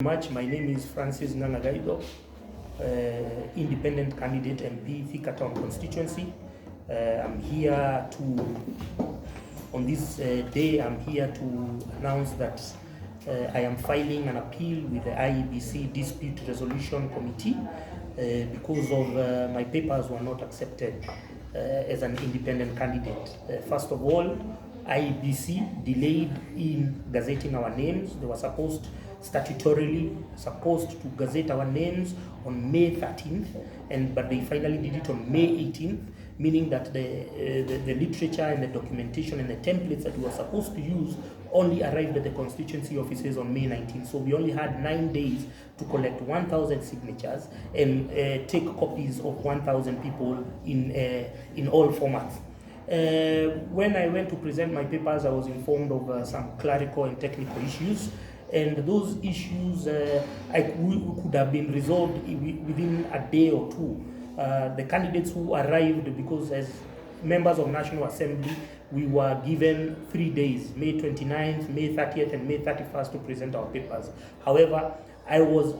Much. My name is Francis Nanagaido, independent candidate MP, Thika Town constituency. I'm here on this day, I'm here to announce that I am filing an appeal with the IEBC Dispute Resolution Committee because of my papers were not accepted as an independent candidate. First of all, IEBC delayed in gazetting our names. They were statutorily supposed to gazette our names on May 13th, but they finally did it on May 18th, meaning that the literature and the documentation and the templates that we were supposed to use only arrived at the constituency offices on May 19th. So we only had 9 days to collect 1,000 signatures and take copies of 1,000 people in all formats. When I went to present my papers, I was informed of some clerical and technical issues, and those issues could have been resolved within a day or two. The candidates who arrived, because as members of National Assembly, we were given 3 days, May 29th, May 30th, and May 31st to present our papers. However, I was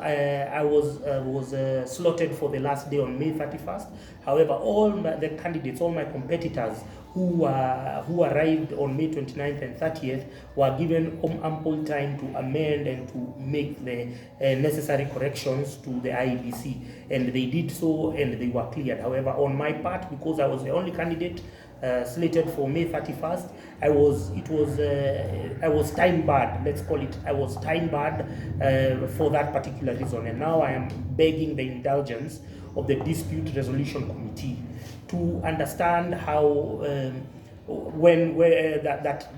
slotted for the last day on May 31st. However, all the candidates, all my competitors who arrived on May 29th and 30th were given ample time to amend and to make the necessary corrections to the IEBC, and they did so and they were cleared. However, on my part, because I was the only candidate slated for May 31st, I was time barred, let's call it. I was time barred for that particular reason, and now I am begging the indulgence of the Dispute Resolution Committee to understand how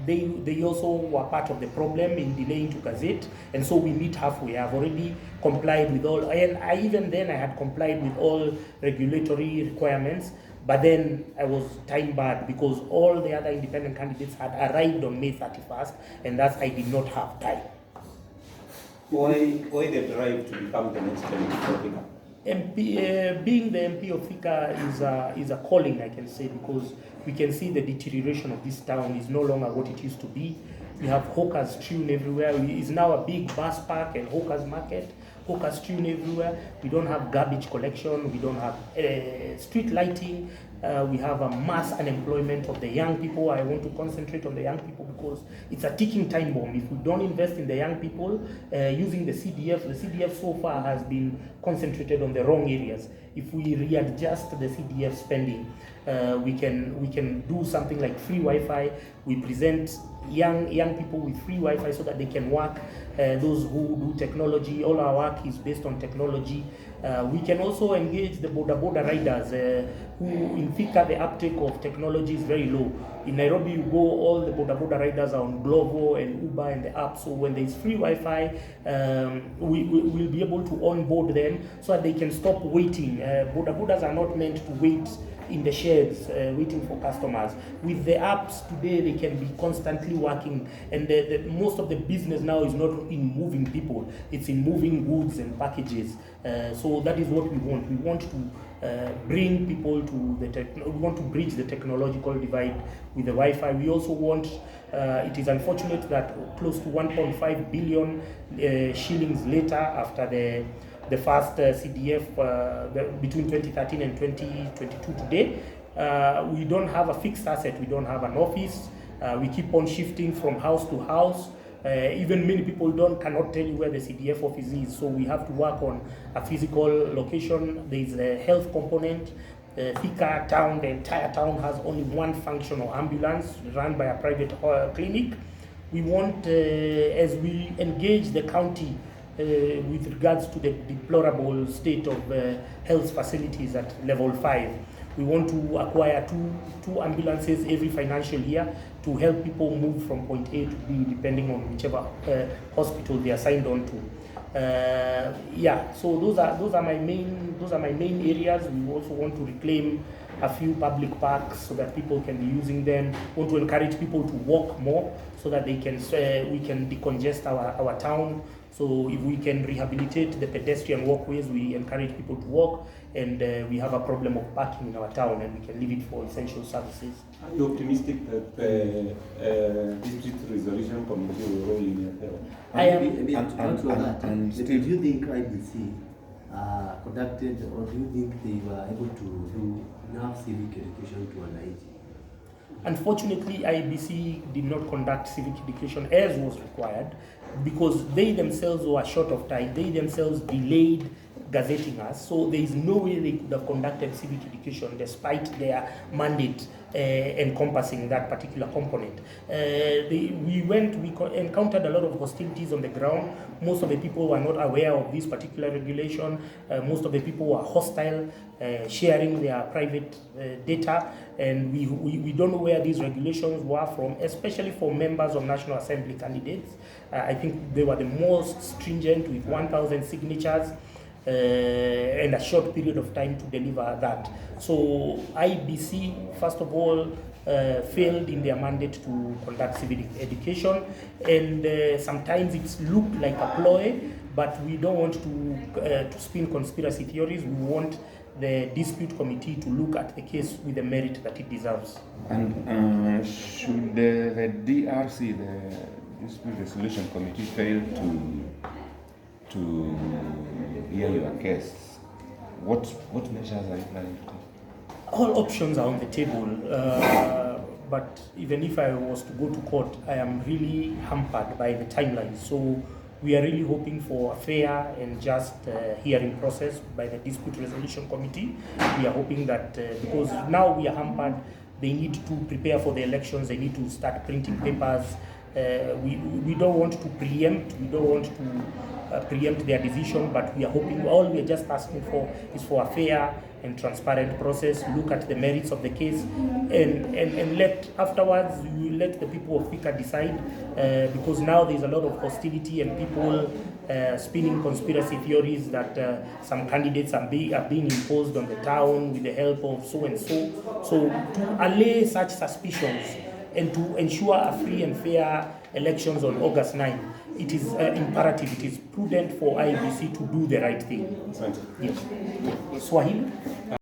they also were part of the problem in delaying to gazette, and so we meet halfway. I've already complied with all, and even then I had complied with all regulatory requirements, but then I was time barred because all the other independent candidates had arrived on May 31st, and thus I did not have time. Why the drive to become the next MP of Thika? Being the MP of Thika is a calling, I can say, because we can see the deterioration of this town is no longer what it used to be. We have hawkers strewn everywhere. It's now a big bus park and hawkers market. Hawkers strewn everywhere. We don't have garbage collection. We don't have street lighting. We have a mass unemployment of the young people. I want to concentrate on the young people because it's a ticking time bomb. If we don't invest in the young people using the CDF so far has been concentrated on the wrong areas. If we readjust the CDF spending, we can do something like free Wi-Fi. We present young people with free Wi-Fi so that they can work. Those who do technology, all our work is based on technology. We can also engage the border riders who in Thika the uptake of technology is very low. In Nairobi you go, all the border riders are on Glovo and Uber and the app, so when there is free Wi-Fi, we will be able to onboard them so that they can stop waiting. Border are not meant to wait in the sheds waiting for customers. With the apps today, they can be constantly working, and most of the business now is not in moving people, it's in moving goods and packages. So that is what we want. We want to bring people to we want to bridge the technological divide with the Wi-Fi. We also want, it is unfortunate that close to 1.5 billion shillings later, after the first CDF between 2013 and 2022 today, we don't have a fixed asset. We don't have an office. We keep on shifting from house to house. Even many people cannot tell you where the CDF office is, so we have to work on a physical location. There is a health component. Thika town, the entire town has only one functional ambulance run by a private clinic. We want, as we engage the county with regards to the deplorable state of health facilities at level 5. We want to acquire two ambulances every financial year to help people move from point A to B depending on whichever hospital they are signed on to. So those are my main areas. We also want to reclaim a few public parks so that people can be using them. We want to encourage people to walk more so that we can decongest our town. So if we can rehabilitate the pedestrian walkways, we encourage people to walk, and we have a problem of parking in our town, and we can leave it for essential services. Are you optimistic that district resolution committee will roll in your favor? I am. Do you think IBC conducted, or do you think they were able to do enough civic education to wananchi? Unfortunately, IBC did not conduct civic education as was required, because they themselves were short of time. They themselves delayed gazetting us, so there is no way they could have conducted civic education despite their mandate encompassing that particular component. We encountered a lot of hostilities on the ground. Most of the people were not aware of this particular regulation. Most of the people were hostile, sharing their private data, and we don't know where these regulations were from, especially for members of National Assembly candidates. I think they were the most stringent, with 1,000 signatures. And a short period of time to deliver that. So IBC, first of all, failed in their mandate to conduct civic education, and sometimes it's looked like a ploy, but we don't want to spin conspiracy theories. We want the dispute committee to look at the case with the merit that it deserves. And should the DRC, the Dispute Resolution Committee, fail to hear your case, what measures are you planning to take? All options are on the table, but even if I was to go to court, I am really hampered by the timeline. So we are really hoping for a fair and just hearing process by the Dispute Resolution Committee. We are hoping that because now we are hampered, they need to prepare for the elections, they need to start printing papers. We don't want to preempt, we don't want to preempt their decision, but we are hoping, all we are just asking for is for a fair and transparent process, look at the merits of the case, and afterwards we let the people of Thika decide, because now there's a lot of hostility and people spinning conspiracy theories that some candidates are being imposed on the town with the help of so and so. So to allay such suspicions and to ensure a free and fair elections on August 9, it is imperative, it is prudent for IBC to do the right thing. Thank you. Yes. Swahili?